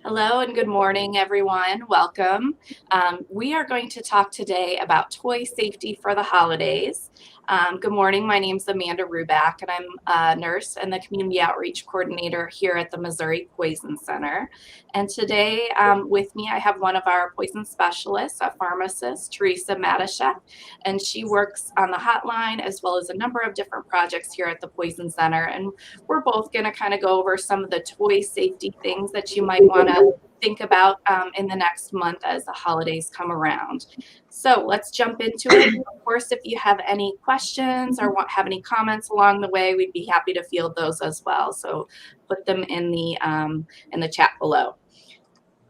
Hello and good morning, everyone. Welcome. We are going to talk today about toy safety for the holidays. Good morning. My name is Amanda Ruback, and I'm a nurse and the community outreach coordinator here at the Missouri Poison Center. And today with me, I have one of our poison specialists, a pharmacist, Teresa Matashek, and she works on the hotline as well as a number of different projects here at the Poison Center. And we're both going to kind of go over some of the toy safety things that you might want to think about in the next month as the holidays come around. So let's jump into it. Of course, if you have any questions or have any comments along the way, we'd be happy to field those as well. So put them in the chat below.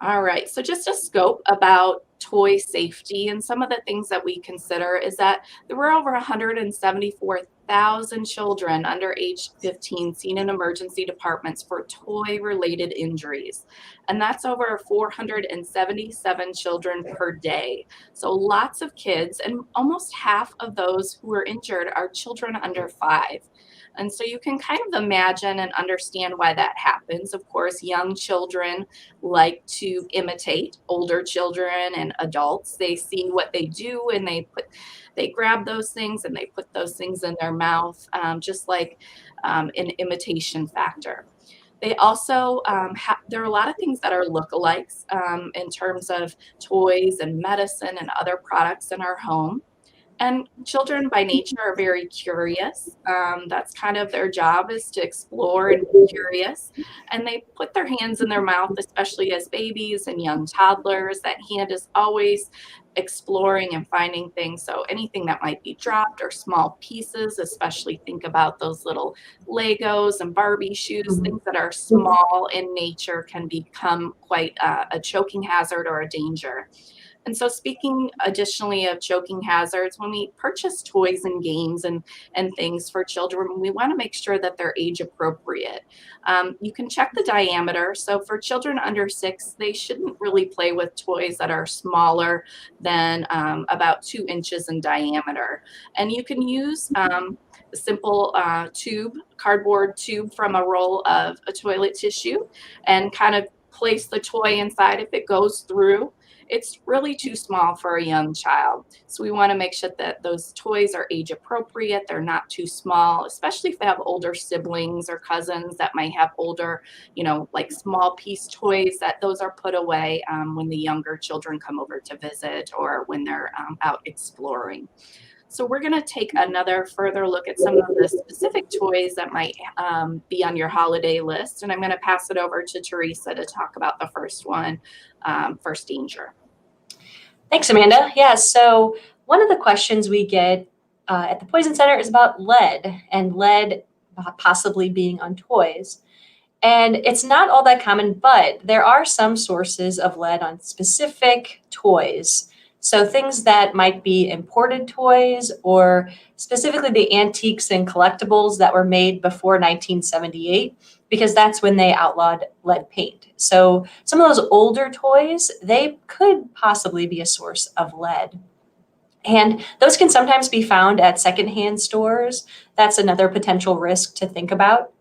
All right, so just a scope about toy safety and some of the things that we consider is that there were over 174,000 children under age 15 seen in emergency departments for toy-related injuries. And that's over 477 children per day. So lots of kids, and almost half of those who are injured are children under 5. And so you can kind of imagine and understand why that happens. Of course, young children like to imitate older children and adults. They see what they do and they grab those things and they put those things in their mouth, just like an imitation factor. They also, there are a lot of things that are lookalikes in terms of toys and medicine and other products in our home. And children by nature are very curious. That's kind of their job, is to explore and be curious. And they put their hands in their mouth, especially as babies and young toddlers. That hand is always exploring and finding things. So anything that might be dropped or small pieces, especially think about those little Legos and Barbie shoes, things that are small in nature can become quite a choking hazard or a danger. And so speaking additionally of choking hazards, when we purchase toys and games and things for children, we want to make sure that they're age appropriate. You can check the diameter. So for children under 6, they shouldn't really play with toys that are smaller than about 2 inches in diameter. And you can use a simple cardboard tube from a roll of a toilet tissue and kind of place the toy inside. If it goes through, it's really too small for a young child. So we want to make sure that those toys are age appropriate. They're not too small, especially if they have older siblings or cousins that might have older, like small piece toys, that those are put away when the younger children come over to visit or when they're out exploring. So we're going to take another further look at some of the specific toys that might be on your holiday list. And I'm going to pass it over to Teresa to talk about the first one, first danger. Thanks, Amanda. Yeah, so one of the questions we get at the Poison Center is about lead and lead possibly being on toys. And it's not all that common, but there are some sources of lead on specific toys. So things that might be imported toys, or specifically the antiques and collectibles that were made before 1978, because that's when they outlawed lead paint. So some of those older toys, they could possibly be a source of lead. And those can sometimes be found at secondhand stores. That's another potential risk to think about.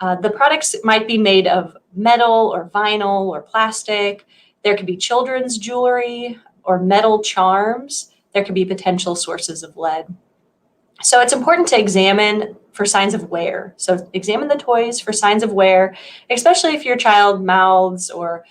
The products might be made of metal or vinyl or plastic. There could be children's jewelry or metal charms. There could be potential sources of lead. So it's important to examine for signs of wear. So examine the toys for signs of wear, especially if your child mouths or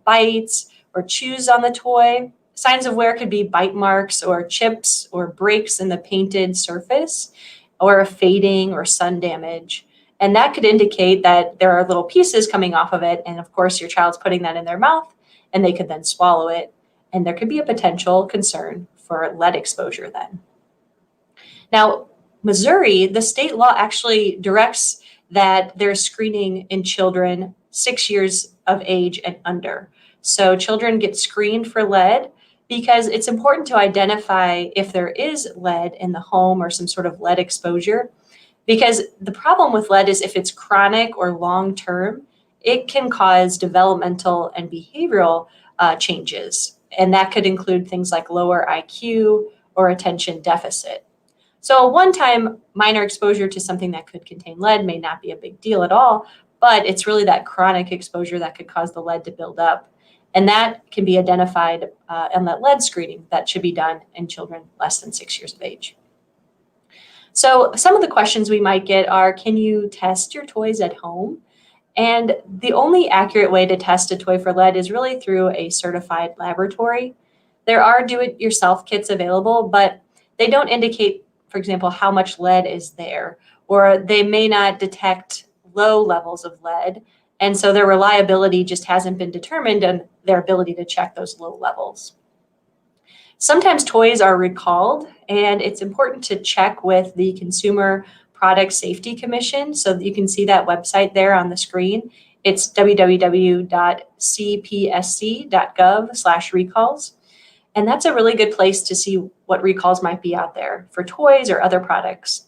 bites or chews on the toy. Signs of wear could be bite marks or chips or breaks in the painted surface, or a fading or sun damage. And that could indicate that there are little pieces coming off of it. And of course, your child's putting that in their mouth and they could then swallow it. And there could be a potential concern for lead exposure then. Now, Missouri, the state law actually directs that there's screening in children 6 years of age and under. So children get screened for lead because it's important to identify if there is lead in the home or some sort of lead exposure. Because the problem with lead is if it's chronic or long-term, it can cause developmental and behavioral changes. And that could include things like lower IQ or attention deficit. So a one-time minor exposure to something that could contain lead may not be a big deal at all, but it's really that chronic exposure that could cause the lead to build up. And that can be identified on that lead screening that should be done in children less than 6 years of age. So some of the questions we might get are, can you test your toys at home? And the only accurate way to test a toy for lead is really through a certified laboratory. There are do-it-yourself kits available, but they don't indicate, for example, how much lead is there, or they may not detect low levels of lead. And so their reliability just hasn't been determined and their ability to check those low levels. Sometimes toys are recalled, and it's important to check with the Consumer Product Safety Commission. So you can see that website there on the screen. It's www.cpsc.gov/recalls. And that's a really good place to see what recalls might be out there for toys or other products.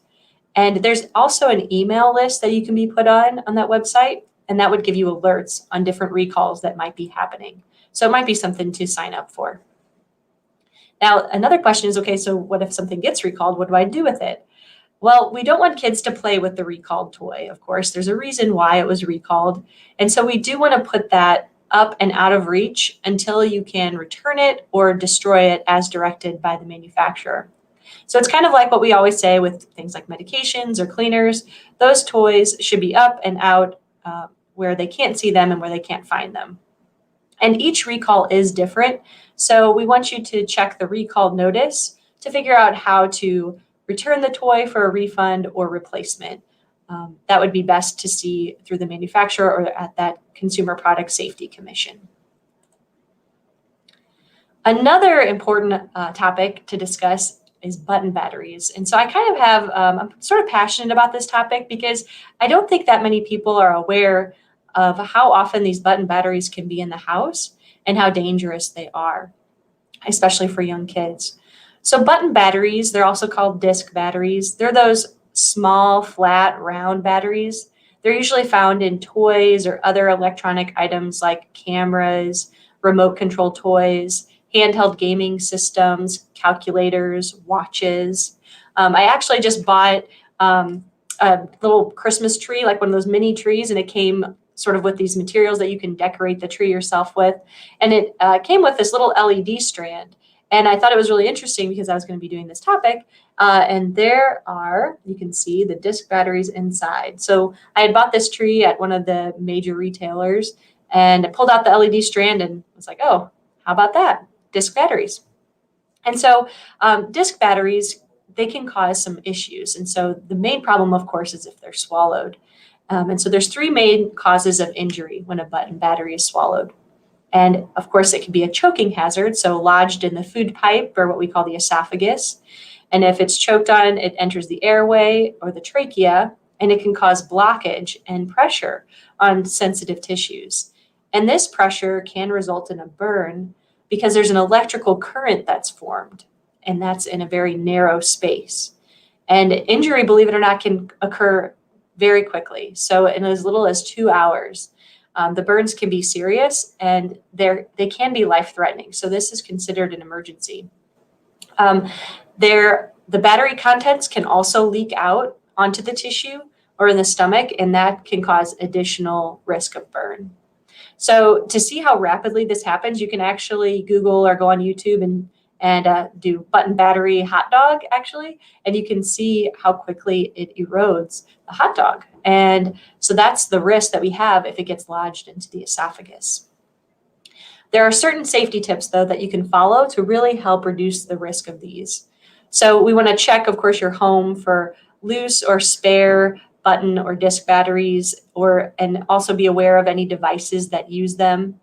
And there's also an email list that you can be put on that website, and that would give you alerts on different recalls that might be happening. So it might be something to sign up for. Now, another question is, okay, so what if something gets recalled? What do I do with it? Well, we don't want kids to play with the recalled toy, of course. There's a reason why it was recalled. And so we do want to put that up and out of reach until you can return it or destroy it as directed by the manufacturer. So it's kind of like what we always say with things like medications or cleaners. Those toys should be up and out where they can't see them and where they can't find them. And each recall is different. So we want you to check the recall notice to figure out how to return the toy for a refund or replacement. That would be best to see through the manufacturer or at that Consumer Product Safety Commission. Another important topic to discuss is button batteries. And so I kind of have, I'm sort of passionate about this topic because I don't think that many people are aware of how often these button batteries can be in the house and how dangerous they are, especially for young kids. So button batteries, they're also called disc batteries. They're those small, flat, round batteries. They're usually found in toys or other electronic items like cameras, remote control toys, handheld gaming systems, calculators, watches. I actually just bought a little Christmas tree, like one of those mini trees, and it came sort of with these materials that you can decorate the tree yourself with. And it came with this little LED strand. And I thought it was really interesting because I was going to be doing this topic. And there are, you can see the disc batteries inside. So I had bought this tree at one of the major retailers and I pulled out the LED strand and was like, oh, how about that? Disc batteries. And so disc batteries, they can cause some issues. And so the main problem, of course, is if they're swallowed. And so there's three main causes of injury when a button battery is swallowed. And of course, it can be a choking hazard, so lodged in the food pipe or what we call the esophagus. And if it's choked on, it enters the airway or the trachea, and it can cause blockage and pressure on sensitive tissues. And this pressure can result in a burn because there's an electrical current that's formed, and that's in a very narrow space. And injury, believe it or not, can occur very quickly. So in as little as 2 hours. The burns can be serious and they can be life-threatening. So this is considered an emergency. The battery contents can also leak out onto the tissue or in the stomach, and that can cause additional risk of burn. So to see how rapidly this happens, you can actually Google or go on YouTube and do button battery hot dog, actually, and you can see how quickly it erodes the hot dog. And so that's the risk that we have if it gets lodged into the esophagus. There are certain safety tips, though, that you can follow to really help reduce the risk of these. So we want to check, of course, your home for loose or spare button or disc batteries, and also be aware of any devices that use them.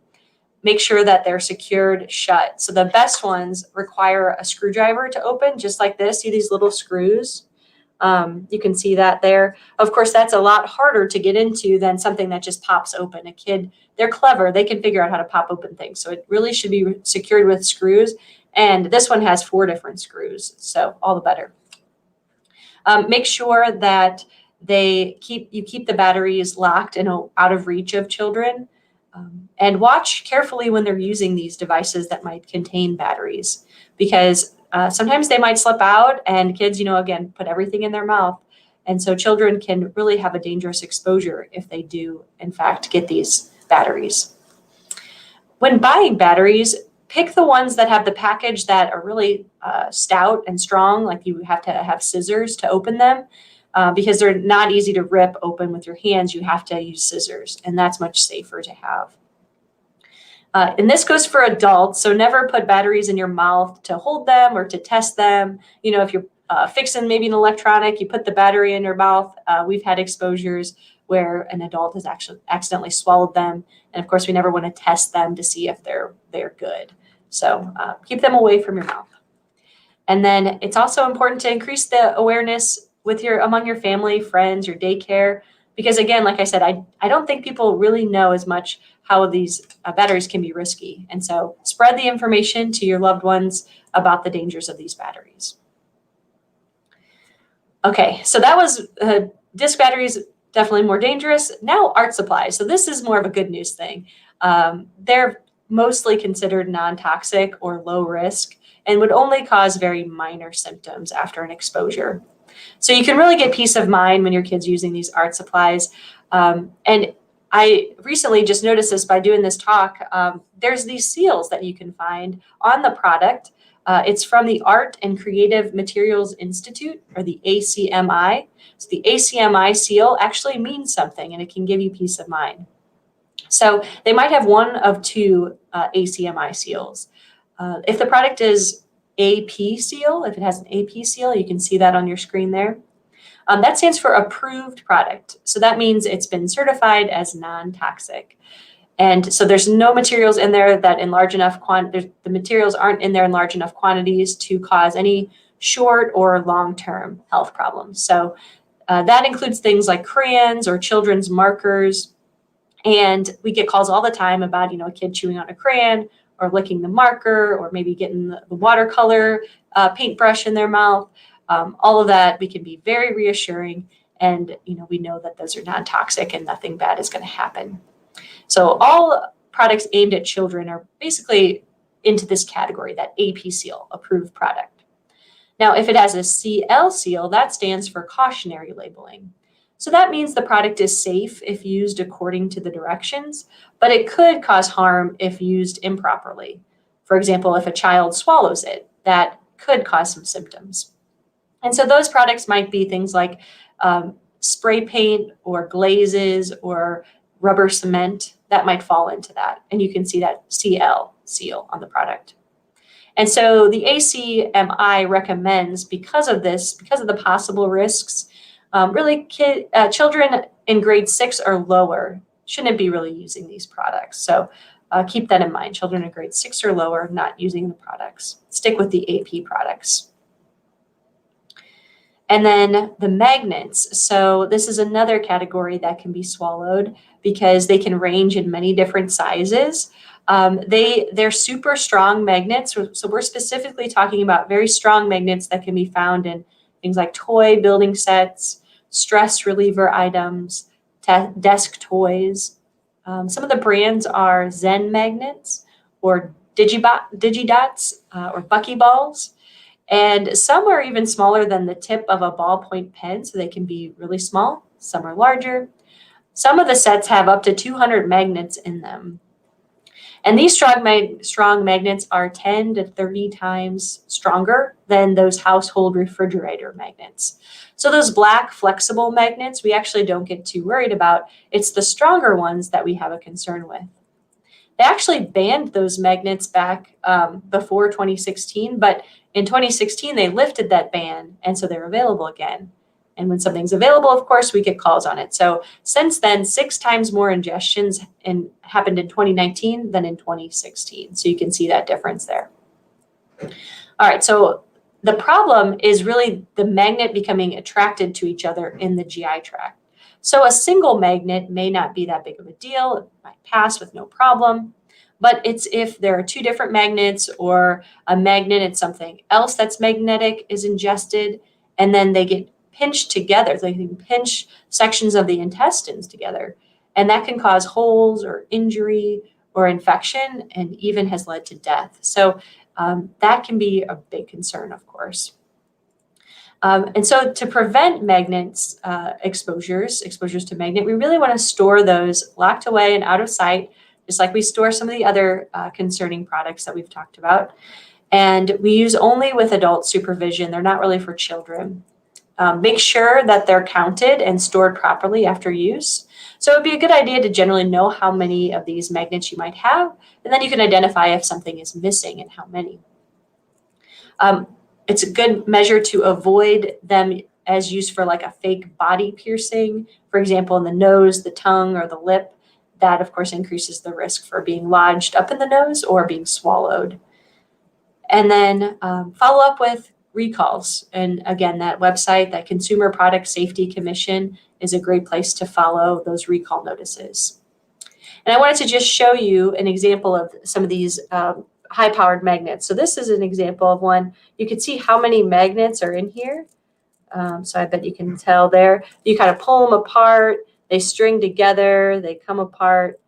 Make sure that they're secured shut. So the best ones require a screwdriver to open, just like this. See these little screws? You can see that there. Of course, that's a lot harder to get into than something that just pops open. A kid, they're clever. They can figure out how to pop open things. So it really should be secured with screws. And this one has 4 different screws, so all the better. Make sure that you keep the batteries locked and out of reach of children. And watch carefully when they're using these devices that might contain batteries, because sometimes they might slip out and kids, again, put everything in their mouth. And so children can really have a dangerous exposure if they do, in fact, get these batteries. When buying batteries, pick the ones that have the package that are really stout and strong, like you have to have scissors to open them, because they're not easy to rip open with your hands. You have to use scissors, and that's much safer to have. And this goes for adults, so never put batteries in your mouth to hold them or to test them. If you're fixing maybe an electronic, you put the battery in your mouth. We've had exposures where an adult has actually accidentally swallowed them. And of course, we never want to test them to see if they're good. So keep them away from your mouth. And then it's also important to increase the awareness among your family, friends, your daycare, because again, like I said, I don't think people really know as much how these batteries can be risky. And so spread the information to your loved ones about the dangers of these batteries. Okay, so that was disc batteries, definitely more dangerous. Now art supplies. So this is more of a good news thing. They're mostly considered non-toxic or low risk and would only cause very minor symptoms after an exposure. So you can really get peace of mind when your kid's using these art supplies. And I recently just noticed this by doing this talk. There's these seals that you can find on the product. It's from the Art and Creative Materials Institute, or the ACMI. So the ACMI seal actually means something, and it can give you peace of mind. So they might have one of two ACMI seals. If the product is AP seal, if it has an AP seal, you can see that on your screen there. That stands for approved product. So that means it's been certified as non-toxic. And so there's no materials in there that in large enough the materials aren't in there in large enough quantities to cause any short or long-term health problems. So that includes things like crayons or children's markers. And we get calls all the time about, a kid chewing on a crayon or licking the marker, or maybe getting the watercolor paintbrush in their mouth. All of that, we can be very reassuring. And, we know that those are non-toxic and nothing bad is going to happen. So all products aimed at children are basically into this category, that AP seal, approved product. Now, if it has a CL seal, that stands for cautionary labeling. So that means the product is safe if used according to the directions, but it could cause harm if used improperly. For example, if a child swallows it, that could cause some symptoms. And so those products might be things like spray paint or glazes or rubber cement that might fall into that. And you can see that CL seal on the product. And so the ACMI recommends, because of the possible risks, children in grade 6 or lower shouldn't be really using these products. So keep that in mind. Children in grade 6 or lower not using the products. Stick with the AP products. And then the magnets. So this is another category that can be swallowed because they can range in many different sizes. They're super strong magnets. So we're specifically talking about very strong magnets that can be found in things like toy building sets, stress reliever items, desk toys. Some of the brands are Zen magnets or Digidots or Buckyballs. And some are even smaller than the tip of a ballpoint pen, so they can be really small. Some are larger. Some of the sets have up to 200 magnets in them. And these strong magnets are 10 to 30 times stronger than those household refrigerator magnets. So those black flexible magnets, we actually don't get too worried about. It's the stronger ones that we have a concern with. They actually banned those magnets back before 2016, but in 2016, they lifted that ban, and so they're available again. And when something's available, of course, we get calls on it. So since then, 6 times more ingestions happened in 2019 than in 2016. So you can see that difference there. All right, so the problem is really the magnet becoming attracted to each other in the GI tract. So a single magnet may not be that big of a deal. It might pass with no problem. But it's if there are 2 different magnets, or a magnet and something else that's magnetic is ingested, and then they get pinched together. They can pinch sections of the intestines together, and that can cause holes or injury or infection, and even has led to death. So that can be a big concern, of course. And so to prevent magnets exposures to magnet, we really want to store those locked away and out of sight, just like we store some of the other concerning products that we've talked about. And we use only with adult supervision. They're not really for children. Make sure that they're counted and stored properly after use. So it would be a good idea to generally know how many of these magnets you might have, and then you can identify if something is missing and how many. It's a good measure to avoid them as used for like a fake body piercing, for example, in the nose, the tongue, or the lip. That, of course, increases the risk for being lodged up in the nose or being swallowed. And then follow up with recalls. And again, that website, that Consumer Product Safety Commission, is a great place to follow those recall notices. And I wanted to just show you an example of some of these high-powered magnets. So this is an example of one. You can see how many magnets are in here. So I bet you can tell there. You kind of pull them apart. They string together. They come apart.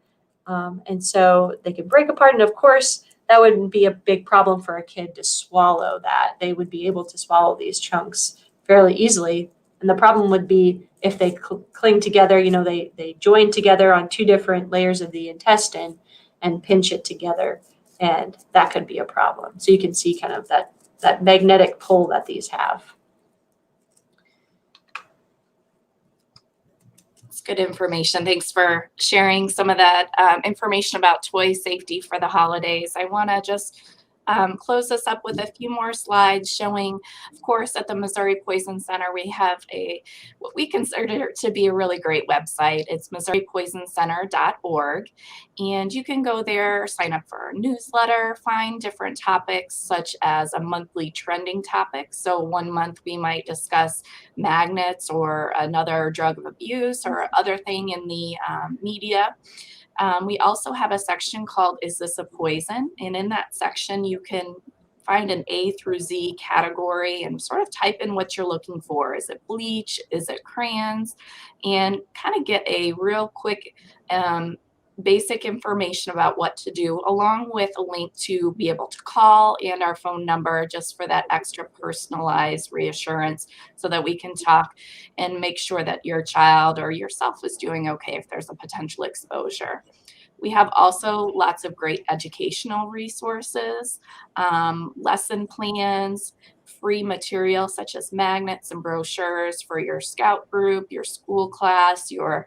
And so they can break apart. And of course, that wouldn't be a big problem for a kid to swallow that. They would be able to swallow these chunks fairly easily. And the problem would be if they cling together, they join together on two different layers of the intestine and pinch it together. And that could be a problem. So you can see kind of that magnetic pull that these have. It's good information. Thanks for sharing some of that information about toy safety for the holidays. I want to just close this up with a few more slides showing, of course, at the Missouri Poison Center, we have what we consider to be a really great website. It's MissouriPoisonCenter.org, and you can go there, sign up for our newsletter, find different topics such as a monthly trending topic. So one month we might discuss magnets or another drug of abuse or other thing in the media. We also have a section called Is This a Poison? And in that section, you can find an A through Z category and sort of type in what you're looking for. Is it bleach? Is it crayons? And kind of get a real quick basic information about what to do, along with a link to be able to call and our phone number just for that extra personalized reassurance so that we can talk and make sure that your child or yourself is doing okay if there's a potential exposure. We have also lots of great educational resources, lesson plans, free material such as magnets and brochures for your scout group, your school class, your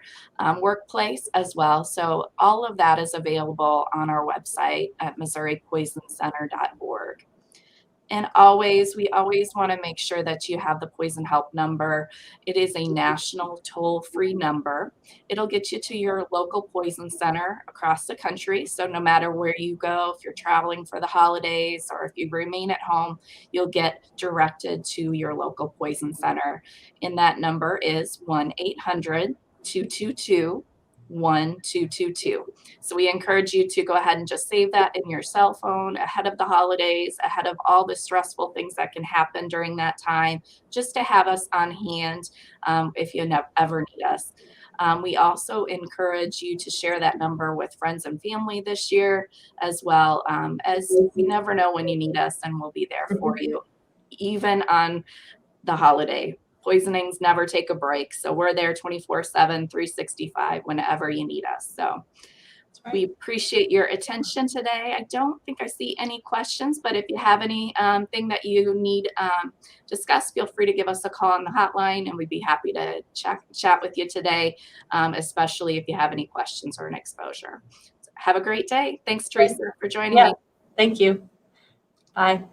workplace as well. So all of that is available on our website at MissouriPoisonCenter.org. And we always want to make sure that you have the poison help number. It is a national toll-free number. It'll get you to your local poison center across the country. So no matter where you go, if you're traveling for the holidays or if you remain at home, you'll get directed to your local poison center. And that number is 1-800-222-1222. So we encourage you to go ahead and just save that in your cell phone ahead of the holidays, ahead of all the stressful things that can happen during that time, just to have us on hand if you ever need us. We also encourage you to share that number with friends and family this year, as well as you never know when you need us, and we'll be there for you, even on the holiday. Poisonings never take a break. So we're there 24/7, 365, whenever you need us. So we appreciate your attention today. I don't think I see any questions, but if you have any thing that you need discussed, feel free to give us a call on the hotline, and we'd be happy to chat with you today, especially if you have any questions or an exposure. So have a great day. Thanks, Teresa, for joining me. Thank you. Bye.